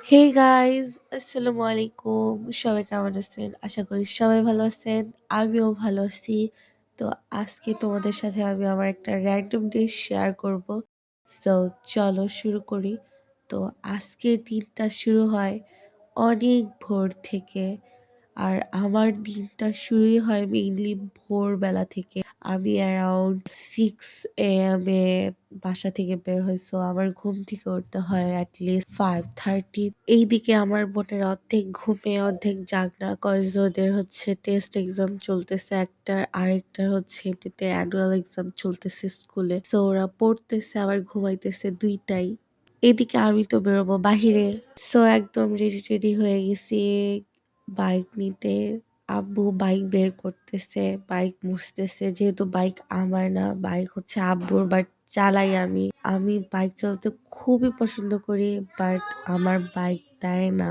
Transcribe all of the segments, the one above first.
Hey guys, আসসালামু আলাইকুম। সবাই কেমন আছেন? আশা করি সবাই ভালো আছেন। আমিও ভালো আছি। তো আজকে তোমাদের সাথে আমি আমার একটা র্যান্ডম ডিশ শেয়ার করব। সো চলো শুরু করি। তো আজকের দিনটা শুরু হয় অনেক ভোর থেকে। আর আমার দিনটা শুরুই হয় মেইনলি ভোরবেলা থেকে। আমি অ্যারাউন্ড 6 AM এ বাসা থেকে বের হই। সো আমার ঘুম থেকে উঠতে হয় অ্যাটলিস্ট 5:30। এইদিকে আমার বোনের অর্ধেক ঘুমে অর্ধেক জাগনা, কজ ওদের হচ্ছে টেস্ট এক্সাম চলতেছে একটার, আরেকটার হচ্ছে এমনিতে অ্যানুয়াল এক্সাম চলতেছে স্কুলে। সো ওরা পড়তেছে আবার ঘুমাইতেছে দুইটাই। এদিকে আমি তো বেরোবো বাহিরে। সো একদম রেডি টেডি হয়ে গেছি বাইক নিতে। আব্বু বাইক বের করতেছে, বাইক মুছতেছে। যেহেতু বাইক আমার না, বাইক হচ্ছে আব্বুর, বাট চালাই আমি। আমি বাইক চালাতে খুবই পছন্দ করি, বাট আমার বাইক দেয় না।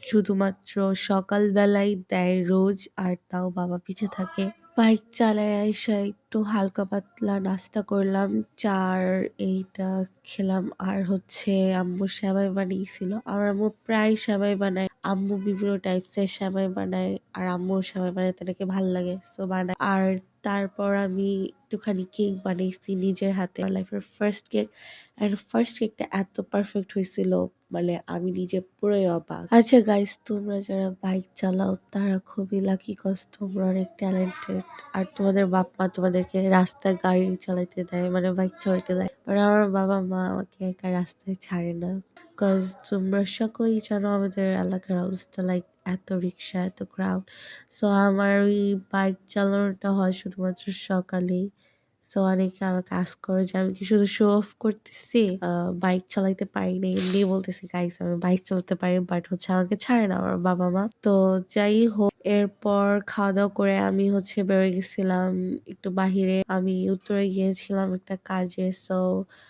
শুধুমাত্র সকালবেলাই দেয় রোজ, আর তাও বাবা পিছে থাকে। বাইক চালায় আইসা একটু হালকা পাতলা নাস্তা করলাম, চার এইটা খেলাম। আর হচ্ছে আম্মু সেমাই বানিয়েছিল। আমার আম্মু প্রায় সেমাই বানায়। আম্মু বিভিন্ন টাইপস এর সেমাই বানায়, আর আম্মু সেমাই বানাইতে নাকি ভাল লাগে, সো বানায়। আর তারপর আমি একটুখানি কেক বানাইছি নিজের হাতে, লাইফের ফার্স্ট কেক। এন্ড ফার্স্ট কেকটা এত পারফেক্ট হয়েছিল, মানে আমি নিজে পুরোই অবাক। আচ্ছা গাইস, তোমরা যারা বাইক চালাও তারা খুবই লাকি, কজ তোমরা অনেক ট্যালেন্টেড। আর তোমাদের বাপ মা তোমাদেরকে রাস্তায় গাড়ি চালাইতে দেয়, মানে বাইক চালাইতে দেয়। বাট আমার বাবা মা আমাকে একা রাস্তায় ছাড়ে না, কজ তোমরা সকলেই জানো আমাদের এলাকার অবস্থা, লাইক এত রিক্সা, এত ক্রাউড। সো আমার ওই বাইক চালানোটা হয় শুধুমাত্র সকালেই। সো অনেকে আমাকে আস্ক করে যে আমি কি শুধু শো অফ করতেছি, বাইক চালাইতে পারি না। এমনি বলতেছি গাইস আমি বাইক চালাতে পারি, বাট হচ্ছে আমাকে ছাড়ে না আমার বাবা মা। তো যাই হোক, এরপর খাওয়া দাওয়া করে আমি হচ্ছে বেরোয় গেছিলাম একটু বাহিরে। আমি উত্তরে গিয়েছিলাম একটা কাজে। সো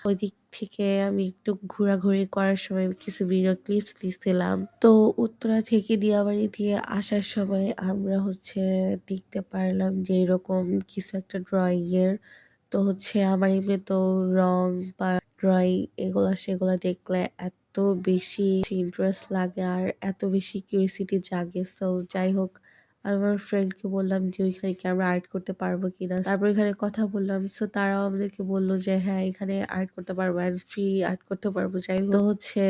ওই দিক থেকে আমি একটু ঘোরাঘুরি করার সময় কিছু ভিডিও ক্লিপস দিছিলাম। তো উত্তরা থেকে দিয়াবাড়ি দিয়ে আসার সময় আমরা হচ্ছে দেখতে পারলাম যে এরকম কিছু একটা ড্রয়িং এর। তো হচ্ছে আমার এমনি তো রং বা ড্রয়িং এগুলা সেগুলা দেখলে এত বেশি ইন্টারেস্ট লাগে আর এত বেশি কিউরিসিটি জাগে। সো যাই হোক, আমি আমার ফ্রেন্ডকে বললাম যে ওইখানে কি আমরা আর্ট করতে পারবো কিনা। তারপর এখানে কথা বললাম, সো তারাও আমাদেরকে বললো যে হ্যাঁ এখানে আর্ট করতে পারবো, অ্যান্ড ফ্রি আর্ট করতে পারবো। যাই হোক, তো হচ্ছে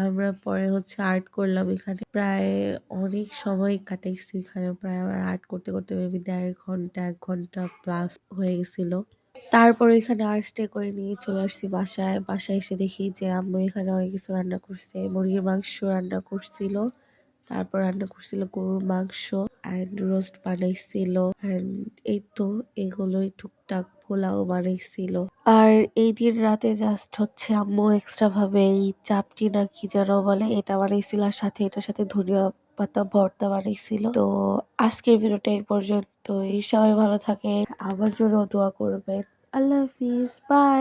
আমরা পরে হচ্ছে আর্ট করলাম এখানে। প্রায় অনেক সময় কাটাইছি এখানে, প্রায় আমার আর্ট করতে করতে মেবি 1.5 ঘন্টা 1 ঘন্টা প্লাস হয়ে গেছিল। তারপর এখানে আর স্টে করে নিয়ে চলে আসছি বাসায়। বাসায় এসে দেখি যে আম্মু এখানে অনেক কিছু রান্না করছে। মুরগির মাংস রান্না করছিল, তারপর রান্না করছিল গরুর মাংস, অ্যান্ড রোস্ট বানাইছিল, অ্যান্ড এই তো এগুলোই টুকটাক পোলাও বানাইছিল। আর এই দিন রাতে জাস্ট হচ্ছে আম্মু এক্সট্রা ভাবে এই চাপটি না কি যেন বলে এটা বানাইছিল, আর সাথে এটার সাথে ধনিয়া পাতা ভর্তা বানাইছিল। তো আজকের ভিডিওটা এই পর্যন্তই। সবাই ভালো থাকে, আমার জন্য দোয়া করবেন। আল্লাহ হাফিজ, বাই।